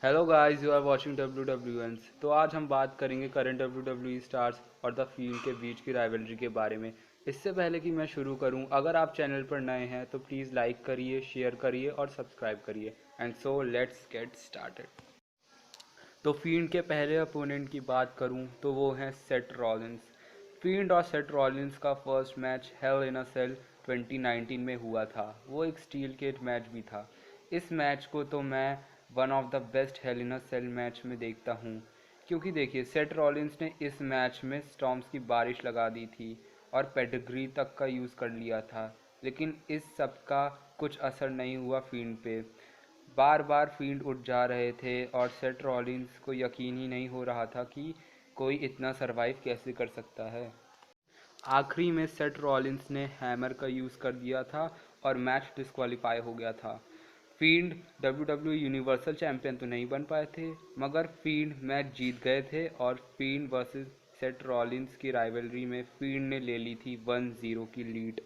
Hello guys, you are watching WWNs। तो आज हम बात करेंगे करंट WWE स्टार्स और द फील्ड के बीच की राइवलरी के बारे में। इससे पहले कि मैं शुरू करूं, अगर आप चैनल पर नए हैं तो प्लीज़ लाइक करिए, शेयर करिए और सब्सक्राइब करिए। And so let's get started. तो फील्ड के पहले अपोनेंट की बात करूं तो वो हैं सेथ रॉलिंस। फील्ड और सेथ रॉलिंस का first match hello in a cell 2019 में हुआ था। वो एक स्टील केज मैच भी था। इस मैच को तो मैं one of the best hell in a cell match में देखता हूँ, क्योंकि देखिए सेथ रॉलिंस ने इस मैच में स्टॉर्म्स की बारिश लगा दी थी और पेडिग्री तक का यूज़ कर लिया था, लेकिन इस सब का कुछ असर नहीं हुआ फील्ड पे। बार बार फील्ड उठ जा रहे थे और सेथ रॉलिंस को यकीन ही नहीं हो रहा था कि कोई इतना सरवाइव कैसे कर सकता है। आखिरी में सेथ रॉलिंस ने हैमर का यूज़ कर दिया था और मैच डिस्क्वालीफाई हो गया था। फील्ड WWE यूनिवर्सल चैंपियन तो नहीं बन पाए थे, मगर फील्ड मैच जीत गए थे और फील्ड वर्सेस सेथ रॉलिंस की राइवलरी में फील्ड ने ले ली थी 1-0 की लीड।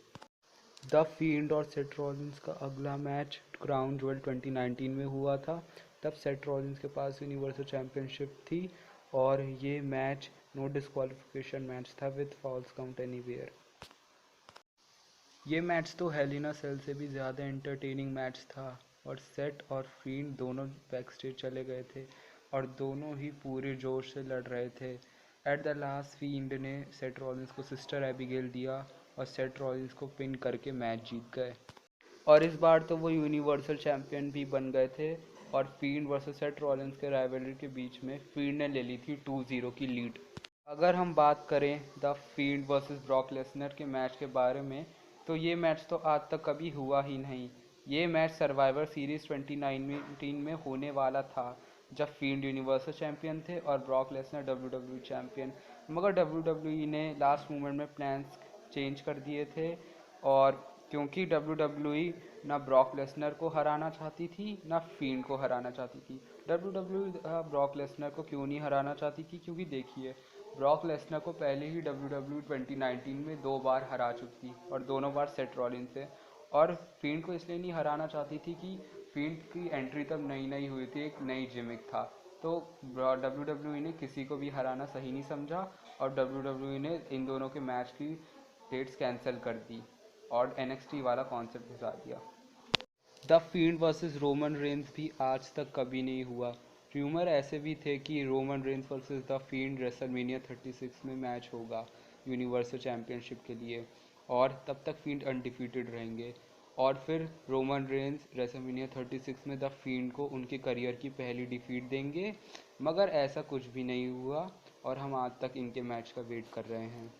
द फील्ड और सेथ रॉलिंस का अगला मैच क्राउन ज्वेल 2019 में हुआ था। तब सेथ रॉलिंस के पास यूनिवर्सल चैंपियनशिप थी और ये मैच नो डिस्क्वालिफिकेशन मैच था विद फॉल्स काउंट एनीवेयर। ये मैच तो हेल इन अ सेल से भी ज़्यादा एंटरटेनिंग मैच था और सेट और फील्ड दोनों बैक स्टेज चले गए थे और दोनों ही पूरे जोश से लड़ रहे थे। एट द लास्ट फील्ड ने सेट रॉलिंस को सिस्टर एबिगेल दिया और सेट रॉलिंस को पिन करके मैच जीत गए और इस बार तो वो यूनिवर्सल चैंपियन भी बन गए थे। और फील्ड वर्सेस सेट रॉलिंस के राइवलरी के बीच में फील्ड ने ले ली थी 2-0 की लीड। अगर हम बात करें the field versus Brock Lesnar के मैच के बारे में, तो ये मैच तो आज तक कभी हुआ ही नहीं। ये मैच सर्वाइवर सीरीज 2019 में होने वाला था, जब फील्ड यूनिवर्सल चैंपियन थे और ब्रॉक लेसनर WWE चैंपियन। मगर WWE ने लास्ट मोमेंट में प्लान्स चेंज कर दिए थे, और क्योंकि WWE ना ब्रॉक लेसनर को हराना चाहती थी ना फील्ड को हराना चाहती थी। WWE ब्रॉक लेसनर को क्यों नहीं हराना चाहती थी, क्योंकि देखिए ब्रॉक लेसनर को पहले ही WWE 2019 में 2 बार हरा चुकी थी और दोनों बार सेथ रॉलिंस से। और फील्ड को इसलिए नहीं हराना चाहती थी कि फील्ड की एंट्री तब नई नई हुई थी, एक नई जिमिक था। तो WWE ने किसी को भी हराना सही नहीं समझा और WWE ने इन दोनों के मैच की डेट्स कैंसिल कर दी और NXT वाला कॉन्सेप्ट घुसा दिया। The field versus Roman Reigns भी आज तक कभी नहीं हुआ। र्यूमर ऐसे भी थे कि Roman Reigns versus the field WrestleMania 36 में मैच होगा यूनिवर्सल चैंपियनशिप के लिए, और तब तक फील्ड अनडिफीटेड रहेंगे। और फिर रोमन रेंस रेसलमेनिया 36 में द फील्ड को उनके करियर की पहली डिफीट देंगे, मगर ऐसा कुछ भी नहीं हुआ और हम आज तक इनके मैच का वेट कर रहे हैं।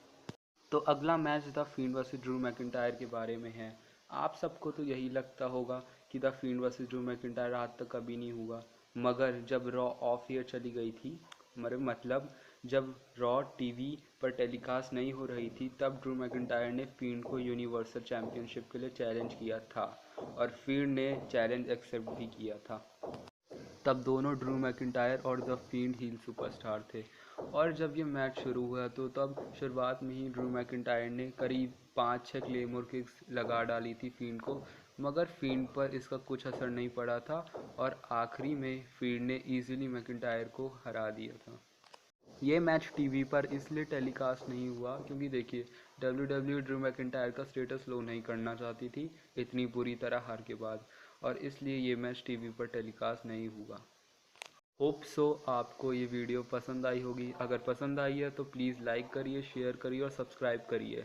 तो अगला match the field versus Drew McIntyre के बारे में है। आप सबको तो यही लगता होगा कि the field versus Drew McIntyre आज तक कभी नहीं हुआ, मगर जब रॉ ऑफ एयर चली गई थी, मेरे मतलब जब रॉ टीवी पर टेलीकास्ट नहीं हो रही थी, तब ड्रू मैकिंटायर ने फील्ड को यूनिवर्सल चैंपियनशिप के लिए चैलेंज किया था और फील्ड ने चैलेंज एक्सेप्ट भी किया था। तब दोनों ड्रू मैकिंटायर और द फील्ड हील सुपरस्टार थे। और जब ये मैच शुरू हुआ तो तब शुरुआत में ही ड्रू मैकिंटायर ने करीब 5-6 क्लेमोर किक्स लगा डाली थी फील्ड को, मगर फील्ड पर इसका कुछ असर नहीं पड़ा था और आखिरी में फील्ड ने इजीली मैकिंटायर को हरा दिया था। ये मैच टीवी पर इसलिए टेलीकास्ट नहीं हुआ क्योंकि देखिए WWE ड्रू मैकिंटायर का स्टेटस लो नहीं करना चाहती थी इतनी बुरी तरह हार के बाद, और इसलिए ये मैच टीवी पर टेलीकास्ट नहीं हुआ। होप सो आपको ये वीडियो पसंद आई होगी। अगर पसंद आई है तो प्लीज़ लाइक करिए, शेयर करिए और सब्सक्राइब करिए।